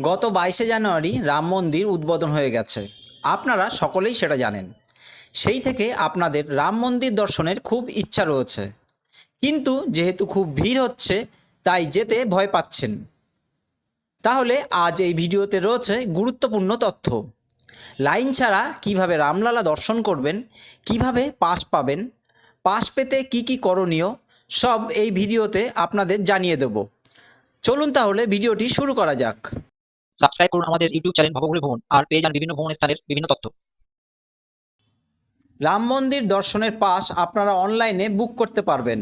গত 22শে জানুয়ারি রাম মন্দির উদ্বোধন হয়ে গেছে। আপনারা সকলেই সেটা জানেন। সেই থেকে আপনাদের রাম মন্দির দর্শনের খুব ইচ্ছা রয়েছে, কিন্তু যেহেতু খুব ভিড় হচ্ছে তাই যেতে ভয় পাচ্ছেন। তাহলে আজ এই ভিডিওতে রয়েছে গুরুত্বপূর্ণ তথ্য। লাইন ছাড়া কিভাবে রামলালা দর্শন করবেন, কিভাবে পাস পাবেন, পাস পেতে কি কি করণীয়, সব এই ভিডিওতে আপনাদের জানিয়ে দেব। চলুন তাহলে ভিডিওটি শুরু করা যাক। সাবস্ক্রাইব করুন আমাদের ইউটিউব চ্যানেল ভবঘুরে ভ্রমণ আর পেয়ে যান বিভিন্ন ভ্রমণ স্থানের বিভিন্ন তথ্য। রাম মন্দির দর্শনের পাস আপনারা অনলাইনে বুক করতে পারবেন।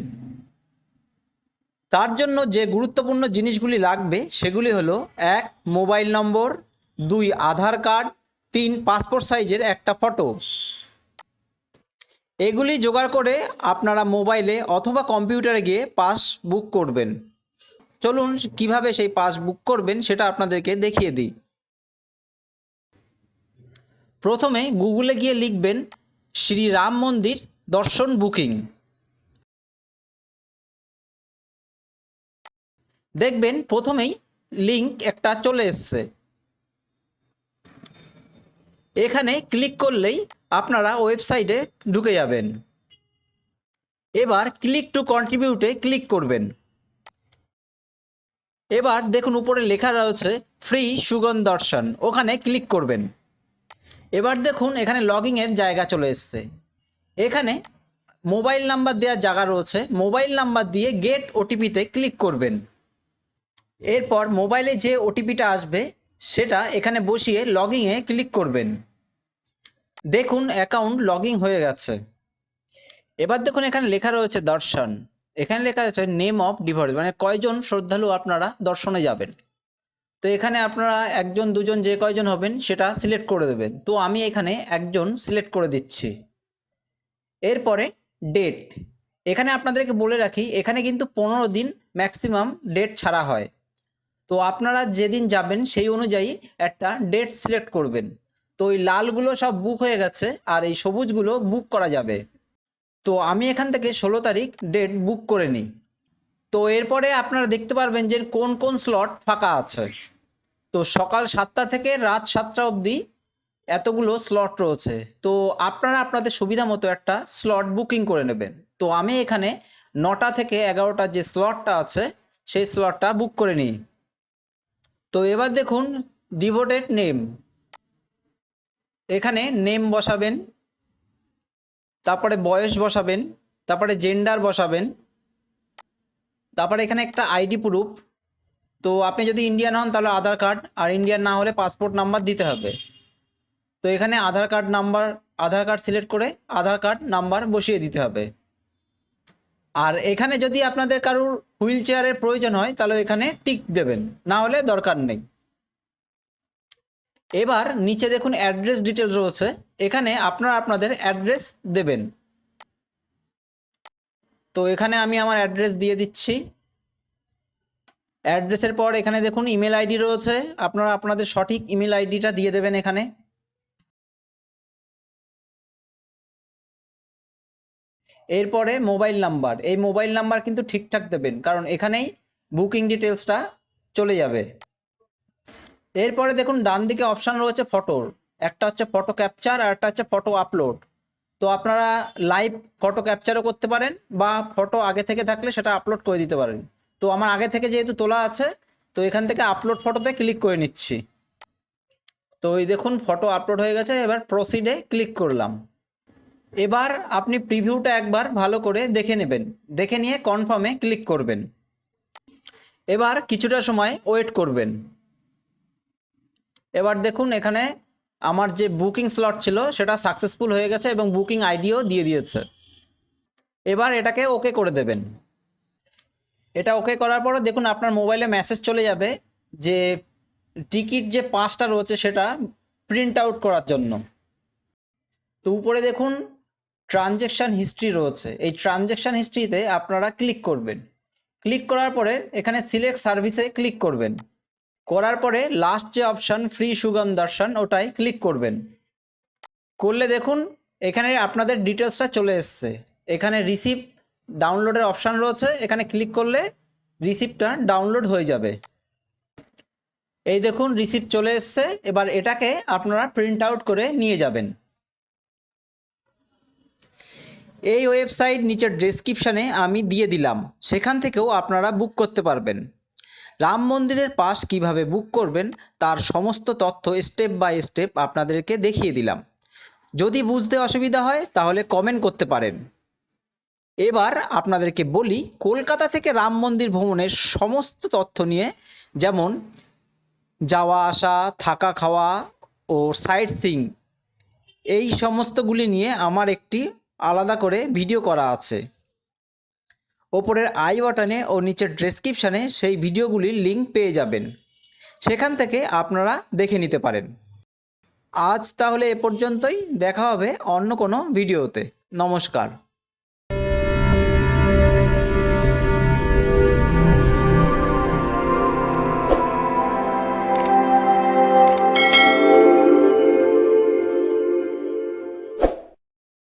তার জন্য যে গুরুত্বপূর্ণ জিনিসগুলি লাগবে সেগুলি হলো: 1 মোবাইল নম্বর, 2 আধার কার্ড, 3 পাসপোর্ট সাইজের একটা ফটো। এগুলি জোগাড় করে আপনারা মোবাইলে অথবা কম্পিউটারে গিয়ে পাস বুক করবেন। চলুন কিভাবে সেই পাস বুক করবেন সেটা আপনাদেরকে দেখিয়ে দিই। প্রথমে গুগলে গিয়ে লিখবেন শ্রী রাম মন্দির দর্শন বুকিং। দেখবেন প্রথমেই লিংক একটা চলে এসছে। এখানে ক্লিক করলেই আপনারা ওয়েবসাইটে ঢুকে যাবেন। এবার ক্লিক টু কন্ট্রিবিউটে ক্লিক করবেন। এবার দেখুন উপরে লেখা রয়েছে ফ্রি সুগন্ধ দর্শন, ওখানে ক্লিক করবেন। এবার দেখুন এখানে লগইনের জায়গা চলে এসছে। এখানে মোবাইল নাম্বার দেওয়ার জায়গা রয়েছে, মোবাইল নাম্বার দিয়ে গেট ওটিপিতে ক্লিক করবেন। এরপর মোবাইলে যে ওটিপিটা আসবে সেটা এখানে বসিয়ে লগইনে ক্লিক করবেন। দেখুন অ্যাকাউন্ট লগইন হয়ে গেছে। এবার দেখুন এখানে লেখা রয়েছে দর্শন, এখানে লেখা আছে নেম অফ ডিভোটি, মানে কয়জন শ্রদ্ধালু আপনারা দর্শনে যাবেন। তো এখানে আপনারা একজন দুজন যে কয়জন হবেন সেটা সিলেক্ট করে দেবেন। তো আমি এখানে একজন সিলেক্ট করে দিচ্ছি। এরপরে ডেট, এখানে আপনাদেরকে বলে রাখি এখানে কিন্তু 15 দিন ম্যাক্সিমাম ডেট ছাড়া হয়। তো আপনারা যেদিন যাবেন সেই অনুযায়ী একটা ডেট সিলেক্ট করবেন। তো ওই লালগুলো সব বুক হয়ে গেছে আর এই সবুজগুলো বুক করা যাবে। তো আমি এখান থেকে 16 তারিখ ডেট বুক করে নিই। তো এরপরে আপনারা দেখতে পারবেন যে কোন কোন স্লট ফাঁকা আছে। তো সকাল 7টা থেকে রাত 7টা অবধি এতগুলো স্লট রয়েছে। তো আপনারা আপনাদের সুবিধা মতো একটা স্লট বুকিং করে নেবেন। তো আমি এখানে 9টা থেকে 11টা যে স্লটটা আছে সেই স্লটটা বুক করে নিই। তো এবার দেখুন ডিভোটেড নেম, এখানে নেম বসাবেন, তারপরে বয়স বসাবেন, তারপরে জেন্ডার বসাবেন, তারপরে এখানে একটা আইডি প্রুফ। তো আপনি যদি ইন্ডিয়ান হন তাহলে আধার কার্ড, আর ইন্ডিয়ান না হলে পাসপোর্ট নাম্বার দিতে হবে। তো এখানে আধার কার্ড সিলেক্ট করে আধার কার্ড নাম্বার বসিয়ে দিতে হবে। আর এখানে যদি আপনাদের কারোর হুইল চেয়ারের প্রয়োজন হয় তাহলে এখানে টিক দেবেন, না হলে দরকার নেই। এবার নিচে দেখুন অ্যাড্রেস ডিটেলস রয়েছে, এখানে আপনারা আপনাদের অ্যাড্রেস দেবেন। তো এখানে আমি আমার অ্যাড্রেস দিয়ে দিচ্ছি। অ্যাড্রেসের পর এখানে দেখুন ইমেল আইডি রয়েছে, আপনারা আপনাদের সঠিক ইমেল আইডিটা দিয়ে দেবেন এখানে। এরপরে মোবাইল নাম্বার, এই মোবাইল নাম্বার কিন্তু ঠিকঠাক দেবেন কারণ এখানেই বুকিং ডিটেলসটা চলে যাবে। এরপরে দেখুন ডান দিকে অপশান রয়েছে ফটোর, একটা হচ্ছে ফটো ক্যাপচার আর একটা হচ্ছে ফটো আপলোড। তো আপনারা লাইভ ফটো ক্যাপচারও করতে পারেন বা ফটো আগে থেকে থাকলে সেটা আপলোড করে দিতে পারেন। তো আমার আগে থেকে যেহেতু তোলা আছে তো এখান থেকে আপলোড ফটোতে ক্লিক করে নিচ্ছি। তো এই দেখুন ফটো আপলোড হয়ে গেছে, এবার প্রসিডে ক্লিক করলাম। এবার আপনি প্রিভিউটা একবার ভালো করে দেখে নেবেন, দেখে নিয়ে কনফার্মে ক্লিক করবেন। এবার কিছুটা সময় ওয়েট করবেন। এবার দেখুন এখানে আমার যে বুকিং স্লট ছিল সেটা সাকসেসফুল হয়ে গেছে এবং বুকিং আইডিও দিয়ে দিয়েছে। এবার এটাকে ওকে করে দেবেন। এটা ওকে করার পরে দেখুন আপনার মোবাইলে মেসেজ চলে যাবে যে টিকিট যে পাসটা রয়েছে সেটা প্রিন্ট আউট করার জন্য। তো উপরে দেখুন ট্রানজ্যাকশান হিস্ট্রি রয়েছে, এই ট্রানজ্যাকশান হিস্ট্রিতে আপনারা ক্লিক করবেন। ক্লিক করার পরে এখানে সিলেক্ট সার্ভিসে ক্লিক করবেন। করার পরে লাস্ট যে অপশান ফ্রি সুগম দর্শন ওটাই ক্লিক করবেন। করলে দেখুন এখানে আপনাদের ডিটেলসটা চলে এসছে। এখানে রিসিপ্ট ডাউনলোডের অপশান রয়েছে, এখানে ক্লিক করলে রিসিপ্টটা ডাউনলোড হয়ে যাবে। এই দেখুন রিসিপ্ট চলে এসছে। এবার এটাকে আপনারা প্রিন্ট আউট করে নিয়ে যাবেন। এই ওয়েবসাইট নিচের ডেসক্রিপশানে আমি দিয়ে দিলাম, সেখান থেকেও আপনারা বুক করতে পারবেন। রাম মন্দিরের পাস কিভাবে বুক করবেন তার সমস্ত তথ্য স্টেপ বাই স্টেপ আপনাদেরকে দেখিয়ে দিলাম। যদি বুঝতে অসুবিধা হয় তাহলে কমেন্ট করতে পারেন। এবার আপনাদেরকে বলি, কলকাতা থেকে রাম মন্দির ভ্রমণের সমস্ত তথ্য নিয়ে, যেমন যাওয়া আসা, থাকা খাওয়া ও সাইট সিইং, এই সমস্তগুলি নিয়ে আমার একটি আলাদা করে ভিডিও করা আছে। ওপরের আই বাটনে ও নিচের ডেসক্রিপশানে সেই ভিডিওগুলির লিঙ্ক পেয়ে যাবেন, সেখান থেকে আপনারা দেখে নিতে পারেন। আজ তাহলে এ পর্যন্তই, দেখা হবে অন্য কোনো ভিডিওতে। নমস্কার।